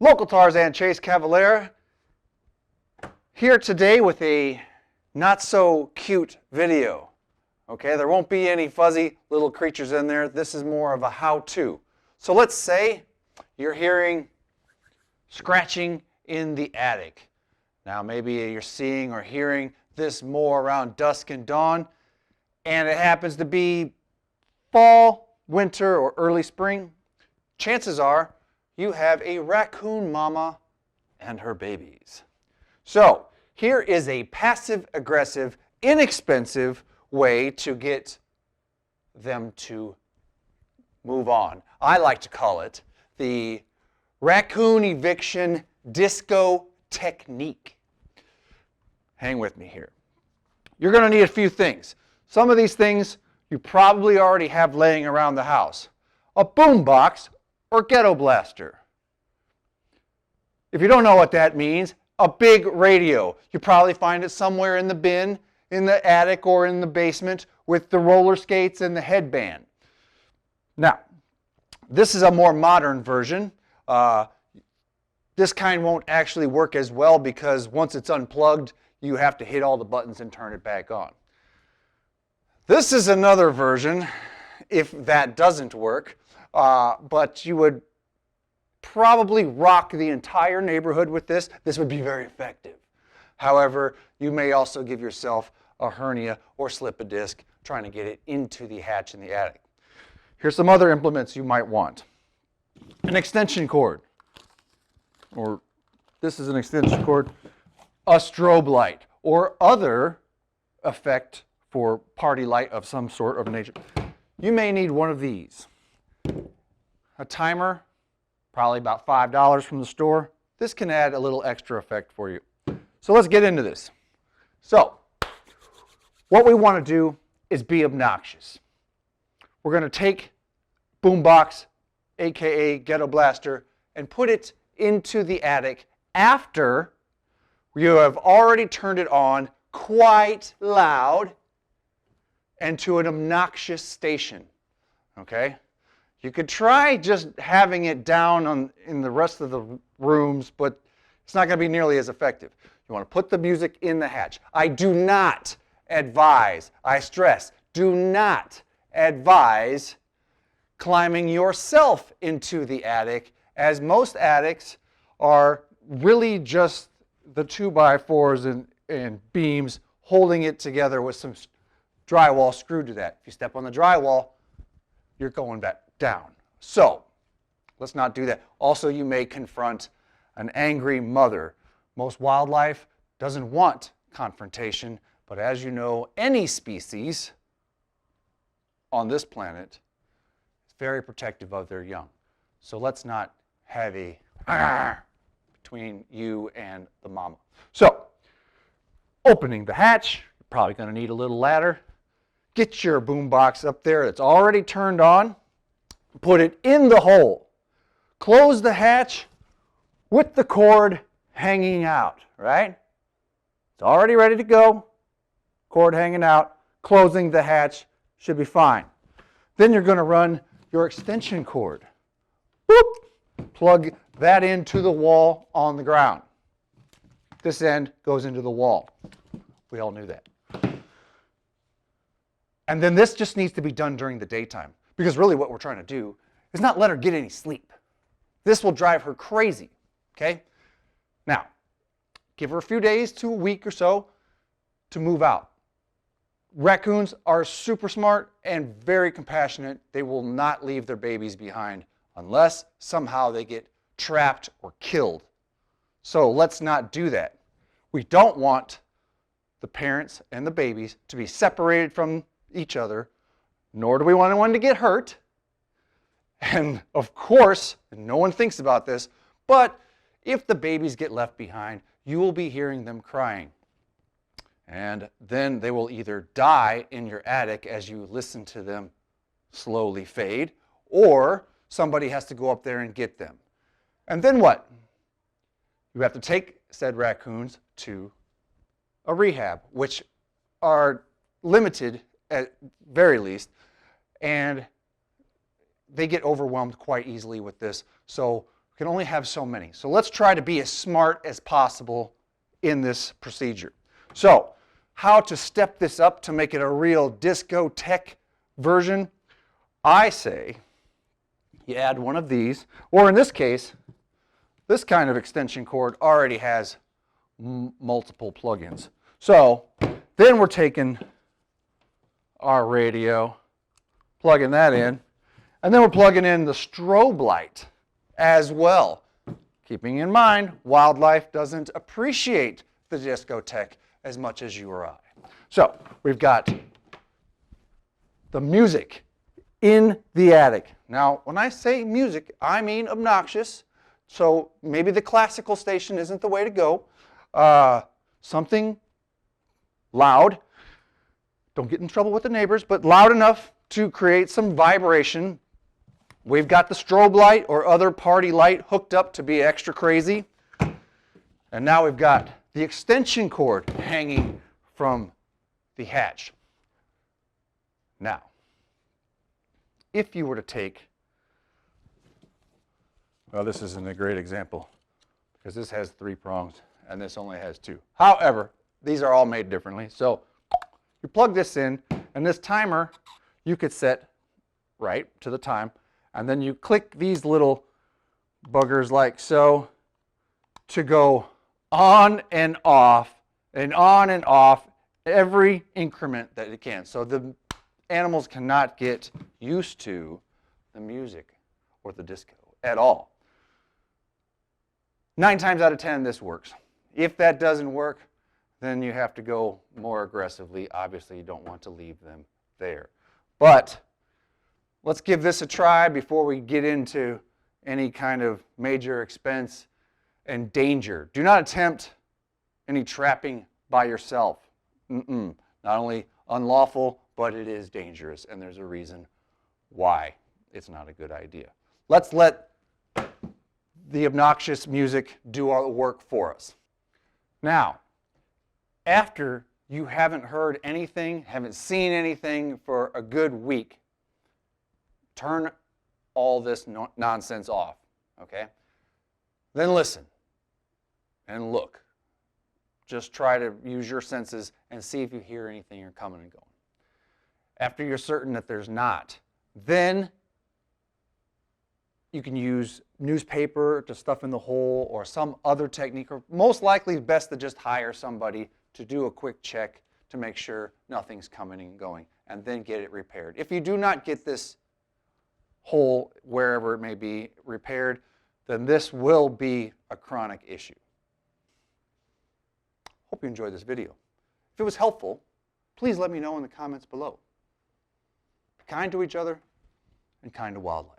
Local Tarzan Chase Cavalera here today with a not so cute video. Okay, there won't be any fuzzy little creatures in there. This is more of a how-to. So let's say you're hearing scratching in the attic. Now maybe you're seeing or hearing this more around dusk and dawn, and it happens to be fall, winter, or early spring. Chances are you have a raccoon mama and her babies. So here is a passive-aggressive, inexpensive way to get them to move on. I like to call it the Raccoon Eviction DiscoTech-nique. Hang with me here. You're going to need a few things. Some of these things you probably already have laying around the house. A boombox or ghetto blaster. If you don't know what that means, a big radio. You probably find it somewhere in the bin, in the attic, or in the basement with the roller skates and the headband. Now, this is a more modern version. This kind won't actually work as well because once it's unplugged, you have to hit all the buttons and turn it back on. This is another version if that doesn't work, but you would probably rock the entire neighborhood with this. This would be very effective. However, you may also give yourself a hernia or slip a disc trying to get it into the hatch in the attic. Here's some other implements you might want. An extension cord, or this is an extension cord, a strobe light, or other effect for party light of some sort of nature. You may need one of these. A timer, probably about $5 from the store. This can add a little extra effect for you. So let's get into this. So, what we want to do is be obnoxious. We're going to take boombox, aka ghetto blaster, and put it into the attic after you have already turned it on quite loud and to an obnoxious station. Okay? You could try just having it down in the rest of the rooms, but it's not going to be nearly as effective. You want to put the music in the hatch. I do not advise, I stress, do not advise climbing yourself into the attic, as most attics are really just the 2x4s and beams holding it together with some drywall screwed to that. If you step on the drywall, you're going back down. So let's not do that. Also, you may confront an angry mother. Most wildlife doesn't want confrontation, but as you know, any species on this planet is very protective of their young. So let's not have a between you and the mama. So, opening the hatch, you're probably going to need a little ladder. Get your boombox up there that's already turned on. Put it in the hole. Close the hatch with the cord hanging out, right? It's already ready to go. Cord hanging out. Closing the hatch should be fine. Then you're going to run your extension cord. Boop! Plug that into the wall on the ground. This end goes into the wall. We all knew that. And then this just needs to be done during the daytime, because really what we're trying to do is not let her get any sleep. This will drive her crazy, okay? Now, give her a few days to a week or so to move out. Raccoons are super smart and very compassionate. They will not leave their babies behind unless somehow they get trapped or killed. So let's not do that. We don't want the parents and the babies to be separated from each other, nor do we want anyone to get hurt. And of course, no one thinks about this, but if the babies get left behind, you will be hearing them crying. And then they will either die in your attic as you listen to them slowly fade, or somebody has to go up there and get them. And then what? You have to take said raccoons to a rehab, which are limited at very least, and they get overwhelmed quite easily with this. So can only have so many. So let's try to be as smart as possible in this procedure. So how to step this up to make it a real DiscoTech version? I say you add one of these, or in this case, this kind of extension cord already has multiple plugins. So then we're taking our radio, plugging that in, and then we're plugging in the strobe light as well. Keeping in mind, wildlife doesn't appreciate the DiscoTech as much as you or I. So we've got the music in the attic. Now, when I say music, I mean obnoxious. So maybe the classical station isn't the way to go. Something loud. Don't get in trouble with the neighbors, but loud enough to create some vibration. We've got the strobe light or other party light hooked up to be extra crazy. And now we've got the extension cord hanging from the hatch. Now, if you were to take, well, this isn't a great example because this has 3 prongs and this only has 2. However, these are all made differently. So you plug this in, and this timer you could set right to the time, and then you click these little buggers like so to go on and off and on and off every increment that it can. So the animals cannot get used to the music or the disco at all. 9 times out of 10 this works. If that doesn't work, then you have to go more aggressively. Obviously, you don't want to leave them there. But let's give this a try before we get into any kind of major expense and danger. Do not attempt any trapping by yourself. Not only unlawful, but it is dangerous, and there's a reason why it's not a good idea. Let's let the obnoxious music do all the work for us. Now, after you haven't heard anything, haven't seen anything for a good week, turn all this nonsense off, okay? Then listen and look. Just try to use your senses and see if you hear anything or coming and going. After you're certain that there's not, then you can use newspaper to stuff in the hole or some other technique, or most likely it's best to just hire somebody to do a quick check to make sure nothing's coming and going, and then get it repaired. If you do not get this hole, wherever it may be, repaired, then this will be a chronic issue. Hope you enjoyed this video. If it was helpful, please let me know in the comments below. Be kind to each other and kind to wildlife.